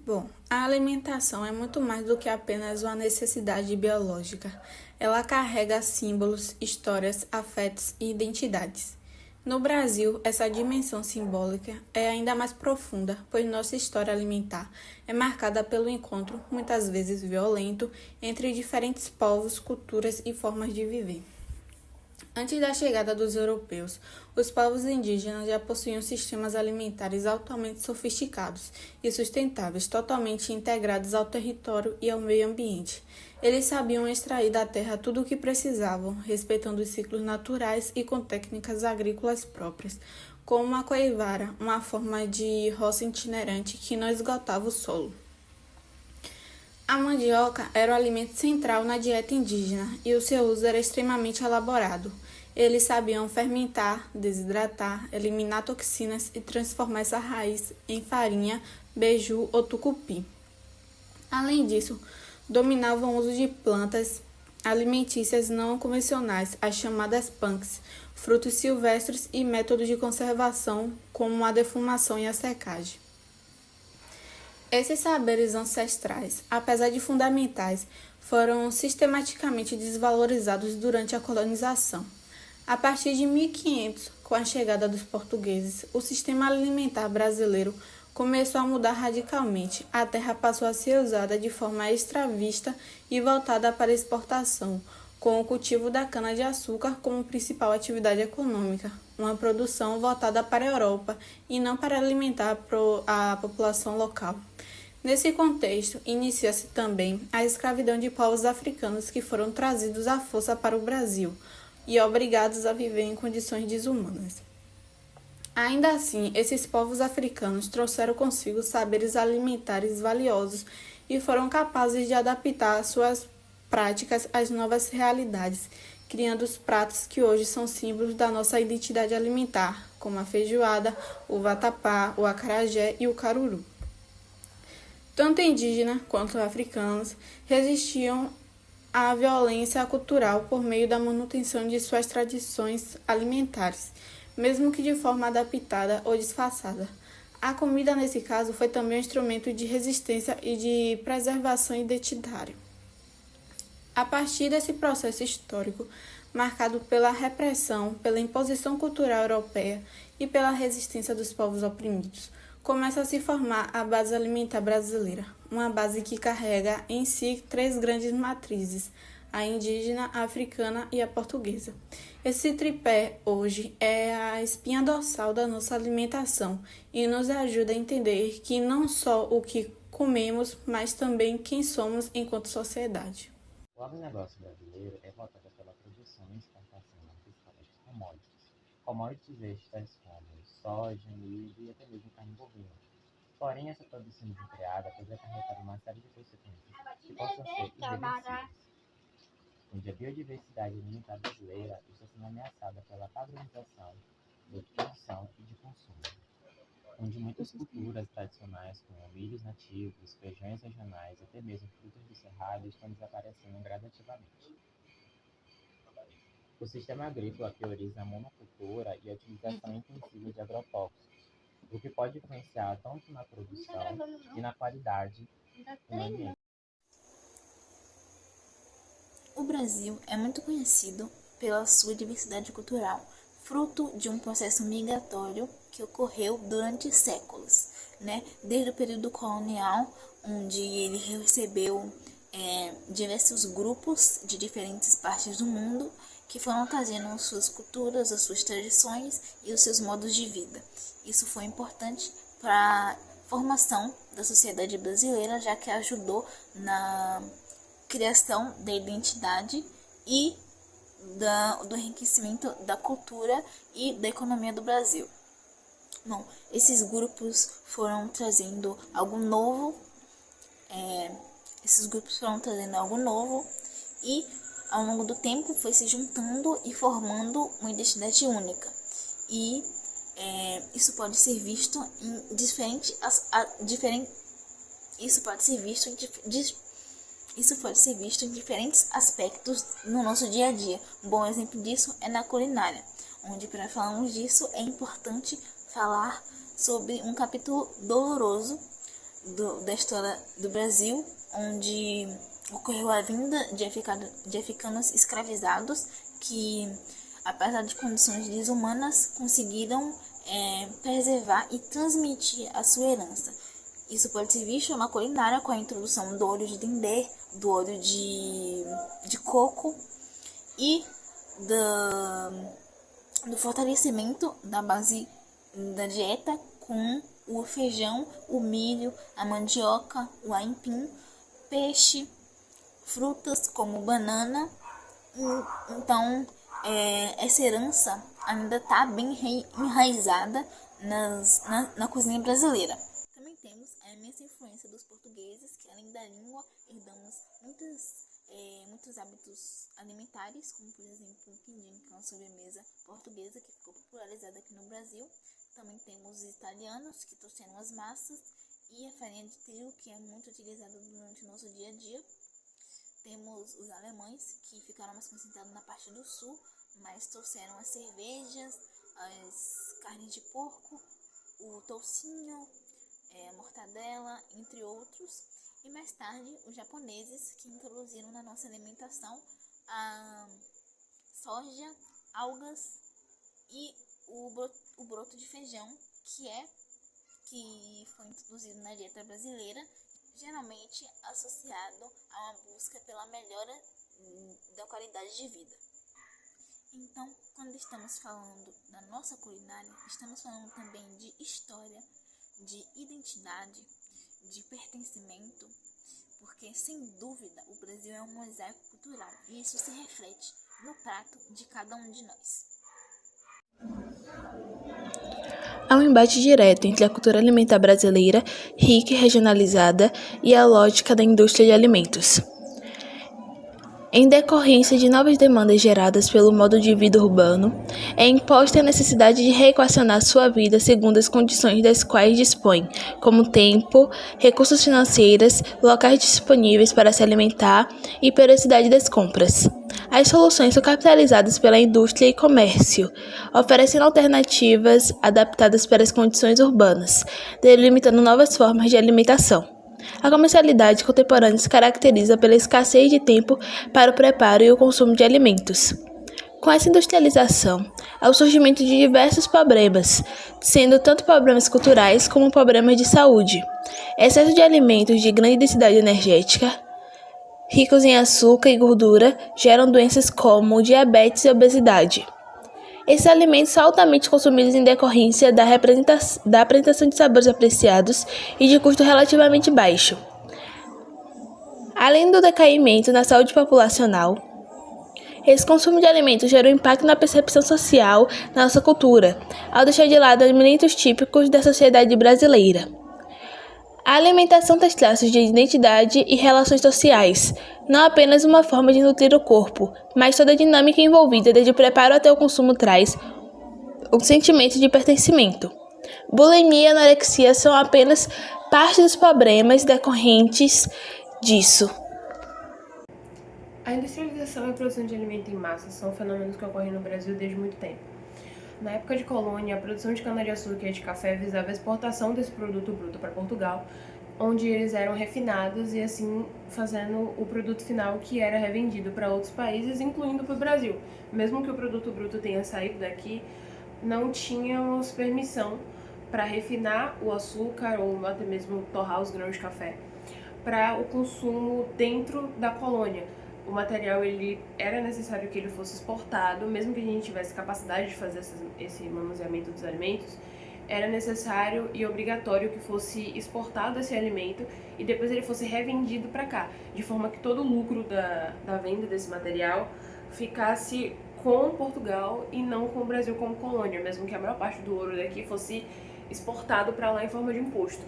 Bom, a alimentação é muito mais do que apenas uma necessidade biológica. Ela carrega símbolos, histórias, afetos e identidades. No Brasil, essa dimensão simbólica é ainda mais profunda, pois nossa história alimentar é marcada pelo encontro, muitas vezes violento, entre diferentes povos, culturas e formas de viver. Antes da chegada dos europeus, os povos indígenas já possuíam sistemas alimentares altamente sofisticados e sustentáveis, totalmente integrados ao território e ao meio ambiente. Eles sabiam extrair da terra tudo o que precisavam, respeitando os ciclos naturais e com técnicas agrícolas próprias, como a coivara, uma forma de roça itinerante que não esgotava o solo. A mandioca era o alimento central na dieta indígena e o seu uso era extremamente elaborado. Eles sabiam fermentar, desidratar, eliminar toxinas e transformar essa raiz em farinha, beiju ou tucupi. Além disso, dominavam o uso de plantas alimentícias não convencionais, as chamadas punks, frutos silvestres e métodos de conservação como a defumação e a secagem. Esses saberes ancestrais, apesar de fundamentais, foram sistematicamente desvalorizados durante a colonização. A partir de 1500, com a chegada dos portugueses, o sistema alimentar brasileiro começou a mudar radicalmente. A terra passou a ser usada de forma extravista e voltada para exportação, com o cultivo da cana-de-açúcar como principal atividade econômica, uma produção voltada para a Europa e não para alimentar a população local. Nesse contexto, inicia-se também a escravidão de povos africanos que foram trazidos à força para o Brasil e obrigados a viver em condições desumanas. Ainda assim, esses povos africanos trouxeram consigo saberes alimentares valiosos e foram capazes de adaptar suas práticas às novas realidades, criando os pratos que hoje são símbolos da nossa identidade alimentar, como a feijoada, o vatapá, o acarajé e o caruru. Tanto indígenas quanto africanos resistiam à violência cultural por meio da manutenção de suas tradições alimentares, mesmo que de forma adaptada ou disfarçada. A comida, nesse caso, foi também um instrumento de resistência e de preservação identitária. A partir desse processo histórico, marcado pela repressão, pela imposição cultural europeia e pela resistência dos povos oprimidos, começa a se formar a base alimentar brasileira, uma base que carrega em si três grandes matrizes, a indígena, a africana e a portuguesa. Esse tripé, hoje, é a espinha dorsal da nossa alimentação e nos ajuda a entender que não só o que comemos, mas também quem somos enquanto sociedade. O agronegócio brasileiro é voltado pela produção e exportação, principalmente de commodities. Commodities estes tais como soja, milho e até mesmo carne bovina. Porém, essa produção desenfreada pode acarretar uma série de consequências que possam ser irreversíveis, onde a biodiversidade alimentar brasileira está sendo ameaçada pela padronização de produção e de consumo, onde muitas culturas tradicionais, como milhos nativos, feijões regionais e até mesmo frutas do cerrado, estão desaparecendo gradativamente. O sistema agrícola prioriza a monocultura e a utilização intensiva de agrotóxicos, o que pode influenciar tanto na produção e na qualidade e no ambiente. O Brasil é muito conhecido pela sua diversidade cultural, fruto de um processo migratório que ocorreu durante séculos, Desde o período colonial, onde ele recebeu diversos grupos de diferentes partes do mundo que foram trazendo suas culturas, as suas tradições e os seus modos de vida. Isso foi importante para a formação da sociedade brasileira, já que ajudou na criação da identidade e do enriquecimento da cultura e da economia do Brasil. Bom, esses grupos foram trazendo algo novo, e ao longo do tempo foi se juntando e formando uma identidade única. E isso pode ser visto em diferentes aspectos no nosso dia a dia. Um bom exemplo disso é na culinária, onde para falarmos disso é importante falar sobre um capítulo doloroso da história do Brasil, onde ocorreu a vinda de africanos escravizados que, apesar de condições desumanas, conseguiram preservar e transmitir a sua herança. Isso pode ser visto na culinária com a introdução do óleo de dendê, do óleo de coco e do fortalecimento da base da dieta com o feijão, o milho, a mandioca, o aipim, peixe, frutas como banana. Então, essa herança ainda está bem enraizada na cozinha brasileira. Também temos a imensa influência dos portugueses, que além da língua, herdamos muitos hábitos alimentares, como por exemplo o quindim, que é uma sobremesa portuguesa que ficou popularizada aqui no Brasil. Também temos os italianos, que trouxeram as massas, e a farinha de trigo, que é muito utilizada durante o nosso dia a dia. Temos os alemães, que ficaram mais concentrados na parte do sul, mas trouxeram as cervejas, as carnes de porco, o toucinho, a mortadela, entre outros. E mais tarde, os japoneses, que introduziram na nossa alimentação a soja, algas e o broto de feijão, que foi introduzido na dieta brasileira, geralmente associado a uma busca pela melhora da qualidade de vida. Então, quando estamos falando da nossa culinária, estamos falando também de história, de identidade, de pertencimento, porque, sem dúvida, o Brasil é um mosaico cultural e isso se reflete no prato de cada um de nós. Há um embate direto entre a cultura alimentar brasileira, rica e regionalizada, e a lógica da indústria de alimentos. Em decorrência de novas demandas geradas pelo modo de vida urbano, é imposta a necessidade de reequacionar sua vida segundo as condições das quais dispõe, como tempo, recursos financeiros, locais disponíveis para se alimentar e periodicidade das compras. As soluções são capitalizadas pela indústria e comércio, oferecendo alternativas adaptadas para as condições urbanas, delimitando novas formas de alimentação. A comercialidade contemporânea se caracteriza pela escassez de tempo para o preparo e o consumo de alimentos. Com essa industrialização, há o surgimento de diversos problemas, sendo tanto problemas culturais como problemas de saúde. Excesso de alimentos de grande densidade energética, ricos em açúcar e gordura, geram doenças como diabetes e obesidade. Esses alimentos são altamente consumidos em decorrência da apresentação de sabores apreciados e de custo relativamente baixo. Além do decaimento na saúde populacional, esse consumo de alimentos gera um impacto na percepção social na nossa cultura, ao deixar de lado alimentos típicos da sociedade brasileira. A alimentação traz traços de identidade e relações sociais, não apenas uma forma de nutrir o corpo, mas toda a dinâmica envolvida, desde o preparo até o consumo, traz um sentimento de pertencimento. Bulimia e anorexia são apenas parte dos problemas decorrentes disso. A industrialização e a produção de alimento em massa são fenômenos que ocorrem no Brasil desde muito tempo. Na época de colônia, a produção de cana-de-açúcar e de café visava a exportação desse produto bruto para Portugal, onde eles eram refinados e assim fazendo o produto final que era revendido para outros países, incluindo para o Brasil. Mesmo que o produto bruto tenha saído daqui, não tínhamos permissão para refinar o açúcar ou até mesmo torrar os grãos de café para o consumo dentro da colônia. O material era necessário que ele fosse exportado, mesmo que a gente tivesse capacidade de fazer esse manuseamento dos alimentos, era necessário e obrigatório que fosse exportado esse alimento e depois ele fosse revendido para cá, de forma que todo o lucro da venda desse material ficasse com Portugal e não com o Brasil como colônia, mesmo que a maior parte do ouro daqui fosse exportado para lá em forma de imposto.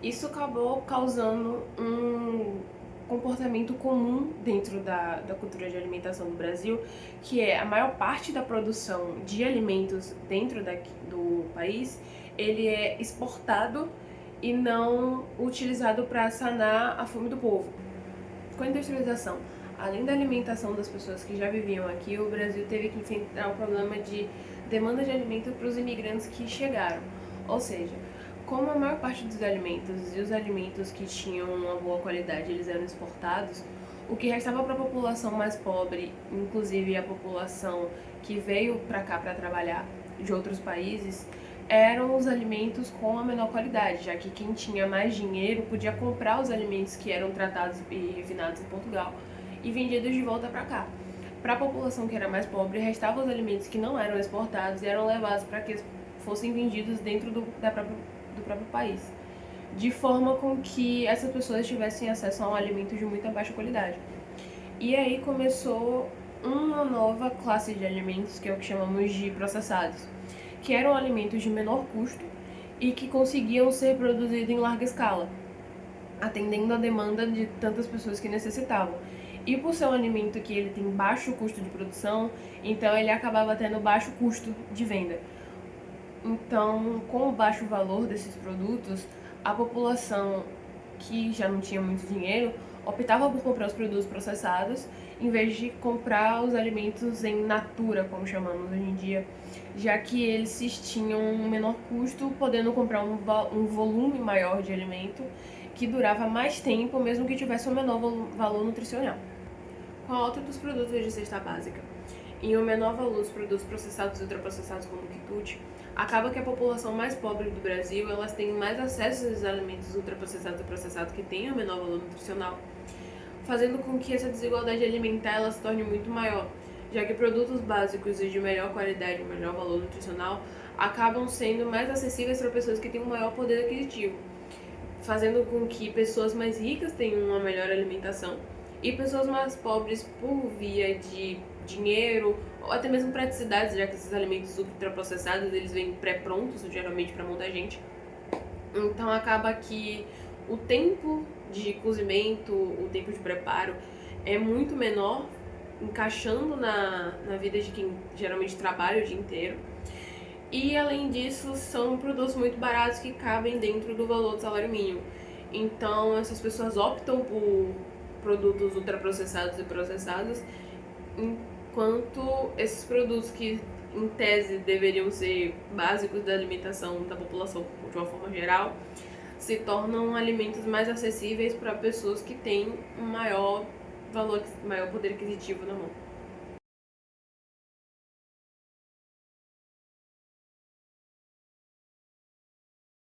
Isso acabou causando um comportamento comum dentro da cultura de alimentação do Brasil, que é a maior parte da produção de alimentos dentro do país, ele é exportado e não utilizado para sanar a fome do povo. Com a industrialização, além da alimentação das pessoas que já viviam aqui, o Brasil teve que enfrentar o problema de demanda de alimentos para os imigrantes que chegaram. Ou seja, como a maior parte dos alimentos e os alimentos que tinham uma boa qualidade eles eram exportados, o que restava para a população mais pobre, inclusive a população que veio para cá para trabalhar de outros países, eram os alimentos com a menor qualidade, já que quem tinha mais dinheiro podia comprar os alimentos que eram tratados e refinados em Portugal e vendidos de volta para cá. Para a população que era mais pobre, restavam os alimentos que não eram exportados e eram levados para que fossem vendidos dentro do próprio país, de forma com que essas pessoas tivessem acesso a um alimento de muita baixa qualidade. E aí começou uma nova classe de alimentos, que é o que chamamos de processados, que eram alimentos de menor custo e que conseguiam ser produzidos em larga escala, atendendo a demanda de tantas pessoas que necessitavam. E por ser um alimento que ele tem baixo custo de produção, então ele acabava tendo baixo custo de venda. Então, com o baixo valor desses produtos, a população que já não tinha muito dinheiro optava por comprar os produtos processados em vez de comprar os alimentos em natura, como chamamos hoje em dia, já que eles tinham um menor custo, podendo comprar um volume maior de alimento que durava mais tempo, mesmo que tivesse um menor valor nutricional. Com a alta dos produtos de cesta básica e o menor valor dos produtos processados e ultraprocessados como o quitute, acaba que a população mais pobre do Brasil elas têm mais acesso aos alimentos ultraprocessados e processados que têm o menor valor nutricional, fazendo com que essa desigualdade alimentar ela se torne muito maior, já que produtos básicos e de melhor qualidade e melhor valor nutricional acabam sendo mais acessíveis para pessoas que têm um maior poder aquisitivo, fazendo com que pessoas mais ricas tenham uma melhor alimentação e pessoas mais pobres, por via de dinheiro ou até mesmo praticidade, já que esses alimentos ultraprocessados eles vêm pré-prontos, geralmente para muita gente. Então acaba que o tempo de cozimento, o tempo de preparo é muito menor, encaixando na vida de quem geralmente trabalha o dia inteiro. E além disso, são produtos muito baratos que cabem dentro do valor do salário mínimo. Então essas pessoas optam por produtos ultraprocessados e processados, enquanto esses produtos que em tese deveriam ser básicos da alimentação da população de uma forma geral, se tornam alimentos mais acessíveis para pessoas que têm um maior poder aquisitivo na mão.